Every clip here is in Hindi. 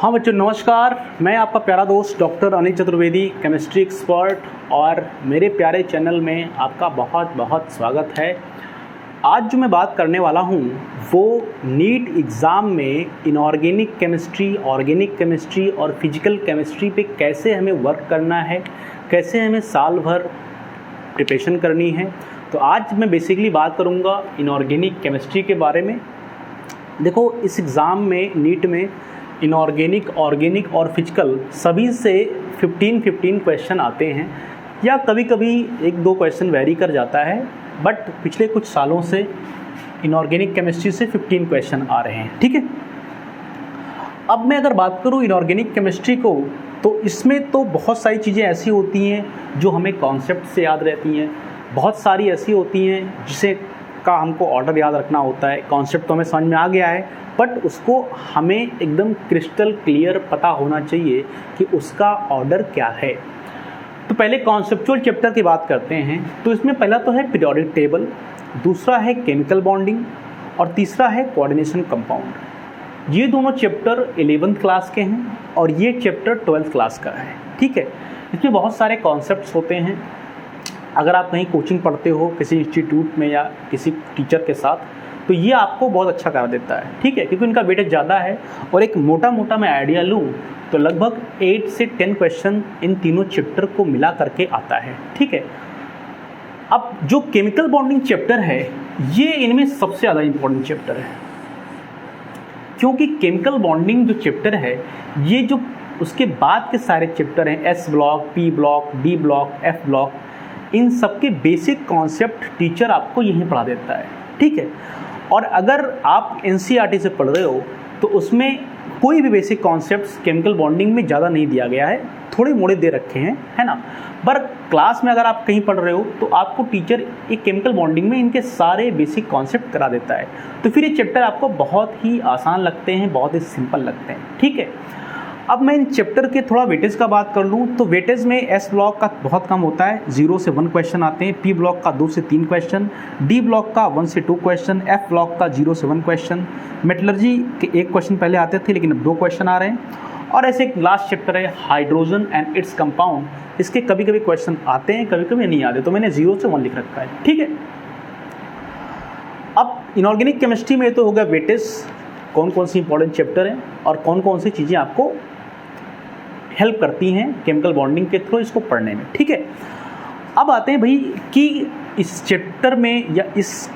हाँ बच्चों नमस्कार, मैं आपका प्यारा दोस्त doctor Anil Chaturvedi, chemistry expert, और मेरे प्यारे चैनल में आपका बहुत बहुत स्वागत है। आज जो मैं बात करने वाला हूँ वो नीट एग्ज़ाम में इनऑर्गेनिक केमिस्ट्री, ऑर्गेनिक केमिस्ट्री और फिजिकल केमिस्ट्री पे कैसे हमें वर्क करना है, कैसे हमें साल भर प्रिपरेशन करनी है। तो आज मैं बेसिकली बात करूँगा इनऑर्गेनिक केमिस्ट्री के बारे में। देखो, इस एग्ज़ाम में नीट में इनऑर्गेनिक, ऑर्गेनिक और फिजिकल सभी से 15 क्वेश्चन आते हैं, या कभी कभी 1-2 क्वेश्चन वेरी कर जाता है, बट पिछले कुछ सालों से इनऑर्गेनिक केमिस्ट्री से 15 क्वेश्चन आ रहे हैं। ठीक है, अब मैं अगर बात करूँ इनऑर्गेनिक केमिस्ट्री को, तो इसमें तो बहुत सारी चीज़ें ऐसी होती हैं जो हमें कॉन्सेप्ट से याद रहती हैं, बहुत सारी ऐसी होती हैं जिसे का हमको ऑर्डर याद रखना होता है। कॉन्सेप्ट तो हमें समझ में आ गया है, बट उसको हमें एकदम क्रिस्टल क्लियर पता होना चाहिए कि उसका ऑर्डर क्या है। तो पहले कॉन्सेप्चुअल चैप्टर की बात करते हैं। तो इसमें पहला तो है पीरियोडिक टेबल, दूसरा है केमिकल बॉन्डिंग और तीसरा है कोऑर्डिनेशन कंपाउंड। ये दोनों चैप्टर 11th क्लास के हैं और ये चैप्टर 12th क्लास का है। ठीक है, इसमें बहुत सारे कॉन्सेप्ट्स होते हैं। अगर आप कहीं कोचिंग पढ़ते हो किसी इंस्टीट्यूट में या किसी टीचर के साथ, तो ये आपको बहुत अच्छा कर देता है। ठीक है, क्योंकि इनका वेटेज ज़्यादा है। और एक मोटा मोटा मैं आइडिया लूँ तो लगभग 8 से 10 क्वेश्चन इन तीनों चैप्टर को मिला करके आता है। ठीक है, अब जो केमिकल बॉन्डिंग चैप्टर है ये इनमें सबसे ज़्यादा इंपॉर्टेंट चैप्टर है, क्योंकि केमिकल बॉन्डिंग जो चैप्टर है ये जो उसके बाद के सारे चैप्टर हैं, S block, P block, D block, F block, इन सबके बेसिक कॉन्सेप्ट टीचर आपको यहीं पढ़ा देता है। ठीक है, और अगर आप एनसीईआरटी से पढ़ रहे हो तो उसमें कोई भी बेसिक कॉन्सेप्ट्स केमिकल बॉन्डिंग में ज़्यादा नहीं दिया गया है, थोड़े मोड़े दे रखे हैं, है ना। पर क्लास में अगर आप कहीं पढ़ रहे हो तो आपको टीचर एक केमिकल बॉन्डिंग में इनके सारे बेसिक कॉन्सेप्ट करा देता है। तो फिर ये चैप्टर आपको बहुत ही आसान लगते हैं, बहुत ही सिंपल लगते हैं। ठीक है, अब मैं इन चैप्टर के थोड़ा वेटेज का बात कर लूँ तो वेटेज में एस ब्लॉक का बहुत कम होता है, 0 से 1 क्वेश्चन आते हैं, पी ब्लॉक का 2 से 3 क्वेश्चन, डी ब्लॉक का 1 से 2 क्वेश्चन, एफ ब्लॉक का 0 से 1 क्वेश्चन, मेटलर्जी के 1 क्वेश्चन पहले आते थे लेकिन अब 2 क्वेश्चन आ रहे हैं। और ऐसे एक लास्ट चैप्टर है हाइड्रोजन एंड इट्स कंपाउंड, इसके कभी कभी क्वेश्चन आते हैं, कभी कभी नहीं आते, तो मैंने 0 से 1 लिख रखा है। ठीक है, अब इनऑर्गेनिक केमिस्ट्री में तो हो गया वेटेज, कौन कौन सी इंपॉर्टेंट चैप्टर हैं और कौन कौन सी चीज़ें आपको हेल्प करती हैं केमिकल बॉन्डिंग के थ्रू इसको पढ़ने में। ठीक है, अब आते हैं भाई कि इस चैप्टर में या इस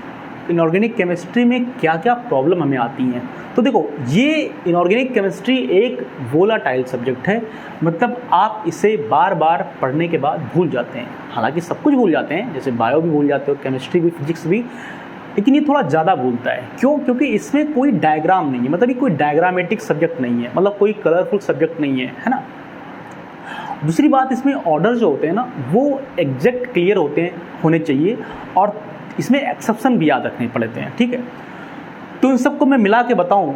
इनऑर्गेनिक केमिस्ट्री में क्या क्या प्रॉब्लम हमें आती हैं। तो देखो, ये इनऑर्गेनिक केमिस्ट्री एक वोलाटाइल सब्जेक्ट है, मतलब आप इसे बार बार पढ़ने के बाद भूल जाते हैं। हालांकि सब कुछ भूल जाते हैं, जैसे बायो भी भूल जाते हो, केमिस्ट्री भी, फिजिक्स भी, लेकिन ये थोड़ा ज़्यादा भूलता है। क्यों? क्योंकि इसमें कोई डायग्राम नहीं है, मतलब ये कोई डायग्रामेटिक सब्जेक्ट नहीं है, मतलब कोई कलरफुल सब्जेक्ट नहीं है ना। दूसरी बात, इसमें ऑर्डर जो होते हैं ना वो एग्जैक्ट क्लियर होने चाहिए, और इसमें एक्सेप्शन भी याद रखने पड़ते हैं। ठीक है, तो इन सबको मैं मिला के बताऊं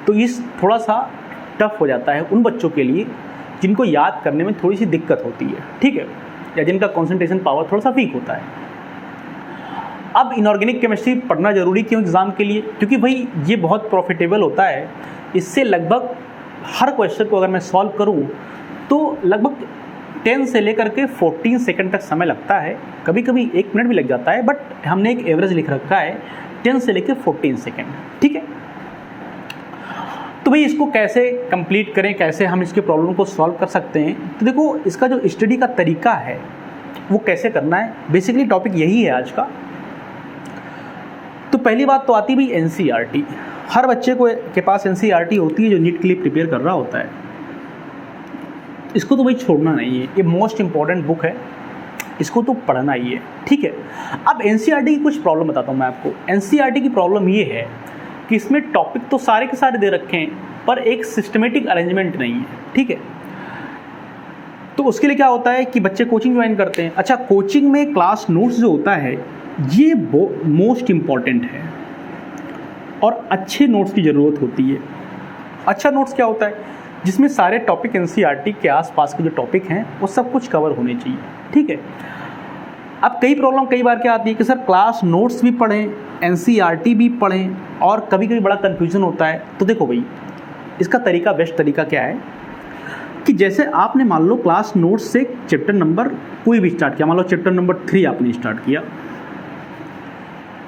तो इस थोड़ा सा टफ हो जाता है उन बच्चों के लिए जिनको याद करने में थोड़ी सी दिक्कत होती है। ठीक है, या जिनका कंसंट्रेशन पावर थोड़ा सा वीक होता है। अब इनऑर्गेनिक केमिस्ट्री पढ़ना जरूरी क्यों एग्ज़ाम के लिए? क्योंकि भाई ये बहुत प्रॉफिटेबल होता है। इससे लगभग हर क्वेश्चन को अगर मैं सॉल्व करूं तो लगभग 10 से लेकर के 14 सेकंड तक समय लगता है, कभी कभी 1 मिनट भी लग जाता है, बट हमने एक एवरेज लिख रखा है 10 से लेकर 14 सेकंड। ठीक है, तो भाई इसको कैसे कंप्लीट करें, कैसे हम इसके प्रॉब्लम को सॉल्व कर सकते हैं? तो देखो, इसका जो स्टडी का तरीका है वो कैसे करना है, बेसिकली टॉपिक यही है आज का। तो पहली बात तो आती है भाई एनसीईआरटी। हर बच्चे के पास एनसीईआरटी होती है जो नीट के लिए प्रिपेयर कर रहा होता है। इसको तो भाई छोड़ना नहीं है, ये मोस्ट इंपॉर्टेंट बुक है, इसको तो पढ़ना ही है। ठीक है, अब एनसीईआरटी की कुछ प्रॉब्लम बताता हूँ मैं आपको। एनसीईआरटी की प्रॉब्लम ये है कि इसमें टॉपिक तो सारे के सारे दे रखे हैं, पर एक सिस्टमेटिक अरेंजमेंट नहीं है। ठीक है, तो उसके लिए क्या होता है कि बच्चे कोचिंग ज्वाइन करते हैं। अच्छा, कोचिंग में क्लास नोट्स जो होता है ये मोस्ट इम्पॉर्टेंट है, और अच्छे नोट्स की ज़रूरत होती है। अच्छा नोट्स क्या होता है? जिसमें सारे टॉपिक एनसीईआरटी के आसपास के जो टॉपिक हैं वो सब कुछ कवर होने चाहिए। ठीक है, अब कई प्रॉब्लम कई बार क्या आती है कि सर क्लास नोट्स भी पढ़ें, एनसीईआरटी भी पढ़ें, और कभी कभी बड़ा कन्फ्यूजन होता है। तो देखो भाई, इसका तरीका, बेस्ट तरीका क्या है कि जैसे आपने मान लो क्लास नोट्स से चैप्टर नंबर कोई भी स्टार्ट किया, मान लो चैप्टर नंबर 3 आपने स्टार्ट किया,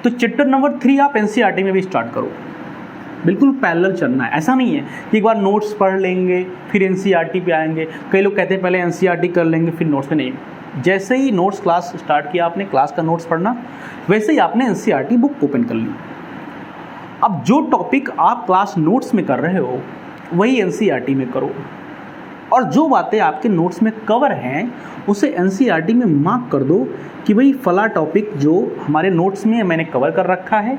तो चैप्टर नंबर 3 आप एनसीईआरटी में भी स्टार्ट करो। बिल्कुल पैरेलल चलना है। ऐसा नहीं है कि एक बार नोट्स पढ़ लेंगे फिर एनसीईआरटी पे आएंगे। कई लोग कहते हैं पहले एनसीईआरटी कर लेंगे फिर नोट्स पे। नहीं, जैसे ही नोट्स क्लास स्टार्ट किया आपने क्लास का नोट्स पढ़ना, वैसे ही आपने एनसीईआरटी बुक ओपन कर ली। अब जो टॉपिक आप क्लास नोट्स में कर रहे हो वही एनसीईआरटी में करो, और जो बातें आपके नोट्स में कवर हैं उसे एनसीईआरटी में मार्क कर दो कि भाई फला टॉपिक जो हमारे नोट्स में मैंने कवर कर रखा है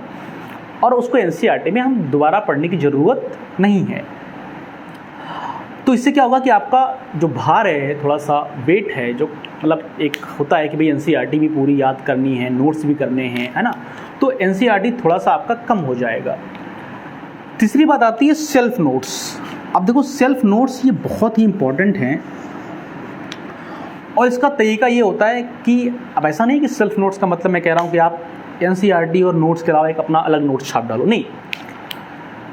और उसको एनसीईआरटी में हम दोबारा पढ़ने की ज़रूरत नहीं है। तो इससे क्या होगा कि आपका जो भार है, थोड़ा सा वेट है, जो मतलब एक होता है कि भाई एनसीईआरटी भी पूरी याद करनी है, नोट्स भी करने हैं, है ना, तो एनसीईआरटी थोड़ा सा आपका कम हो जाएगा। तीसरी बात आती है सेल्फ नोट्स। अब देखो सेल्फ नोट्स ये बहुत ही इंपॉर्टेंट हैं, और इसका तरीका ये होता है कि अब ऐसा नहीं कि सेल्फ नोट्स का मतलब मैं कह रहा हूँ कि आप एनसीईआरटी और नोट्स के अलावा एक अपना अलग नोट्स छाप डालो, नहीं।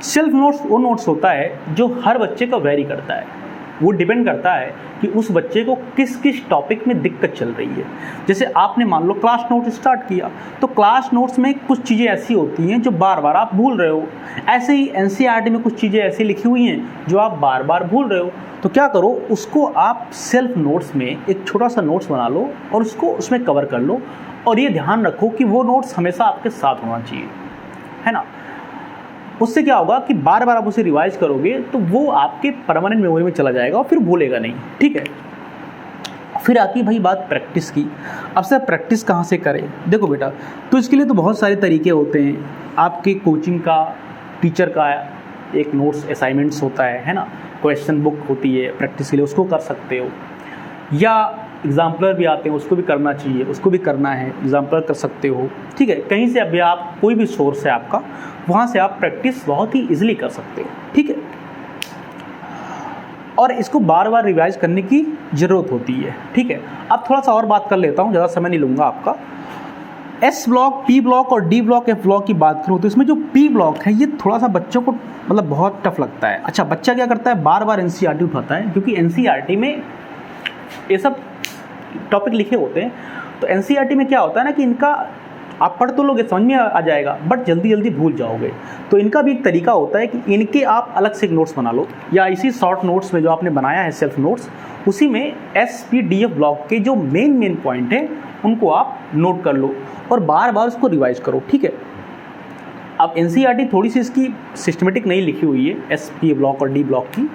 सेल्फ नोट्स वो नोट्स होता है जो हर बच्चे का वेरी करता है। वो डिपेंड करता है कि उस बच्चे को किस किस टॉपिक में दिक्कत चल रही है। जैसे आपने मान लो क्लास नोट स्टार्ट किया, तो क्लास नोट्स में कुछ चीज़ें ऐसी होती हैं जो बार बार आप भूल रहे हो। ऐसे ही एनसीईआरटी में कुछ चीज़ें ऐसी लिखी हुई हैं जो आप बार बार भूल रहे हो। तो क्या करो, उसको आप सेल्फ नोट्स में एक छोटा सा नोट्स बना लो और उसको उसमें कवर कर लो, और ये ध्यान रखो कि वो नोट्स हमेशा आपके साथ होना चाहिए, है ना। उससे क्या होगा कि बार बार आप उसे रिवाइज करोगे तो वो आपके परमानेंट मेमोरी में चला जाएगा और फिर भूलेगा नहीं, ठीक है। फिर आती भाई बात प्रैक्टिस की। अब सर प्रैक्टिस कहाँ से करें? देखो बेटा, तो इसके लिए तो बहुत सारे तरीके होते हैं। आपके कोचिंग का, टीचर का एक नोट्स असाइनमेंट्स होता है ना, क्वेश्चन बुक होती है प्रैक्टिस के लिए, उसको कर सकते हो। या एग्जाम्पलर भी आते हैं, उसको भी करना चाहिए, उसको भी करना है, एग्जाम्पलर कर सकते हो, ठीक है। कहीं से अभी आप कोई भी सोर्स है आपका, वहाँ से आप प्रैक्टिस बहुत ही इजीली कर सकते हो, ठीक है। और इसको बार बार रिवाइज करने की ज़रूरत होती है, ठीक है। अब थोड़ा सा और बात कर लेता हूँ, ज़्यादा समय नहीं लूँगा आपका। एस ब्लॉक, पी ब्लॉक और डी ब्लॉक, एफ ब्लॉक की बात करूँ तो इसमें जो पी ब्लॉक है ये थोड़ा सा बच्चों को मतलब बहुत टफ लगता है। अच्छा, बच्चा क्या करता है, बार बार एनसीईआरटी उठाता है, क्योंकि एनसीईआरटी में ये सब टॉपिक लिखे होते हैं। तो एनसीईआरटी में क्या होता है ना कि इनका आप पढ़ तो लोगे, समझ में आ जाएगा, बट जल्दी जल्दी भूल जाओगे। तो इनका भी एक तरीका होता है कि इनके आप अलग से एक नोट्स बना लो, या इसी शॉर्ट नोट्स में जो आपने बनाया है सेल्फ नोट्स, उसी में S P D F block के जो मेन पॉइंट है उनको आप नोट कर लो और बार बार उसको रिवाइज करो, ठीक है। अब एनसीईआरटी थोड़ी सी इसकी सिस्टमेटिक नहीं लिखी हुई है एस पी ब्लॉक और डी ब्लॉक की।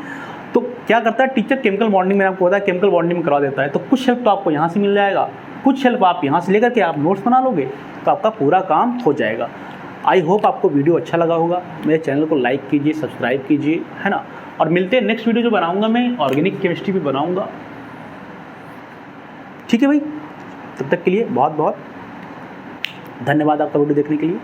तो क्या करता है टीचर, केमिकल बॉन्डिंग में आपको पता है केमिकल बॉन्डिंग में करा देता है, तो कुछ हेल्प तो आपको यहाँ से मिल जाएगा, कुछ हेल्प आप यहाँ से लेकर के आप नोट्स बना लोगे, तो आपका पूरा काम हो जाएगा। आई होप आपको वीडियो अच्छा लगा होगा। मेरे चैनल को लाइक कीजिए, सब्सक्राइब कीजिए, है ना। और मिलते हैं नेक्स्ट वीडियो जो बनाऊंगा मैं ऑर्गेनिक केमिस्ट्री भी बनाऊंगा, ठीक है भाई। तब तक के लिए बहुत बहुत धन्यवाद आपका वीडियो देखने के लिए।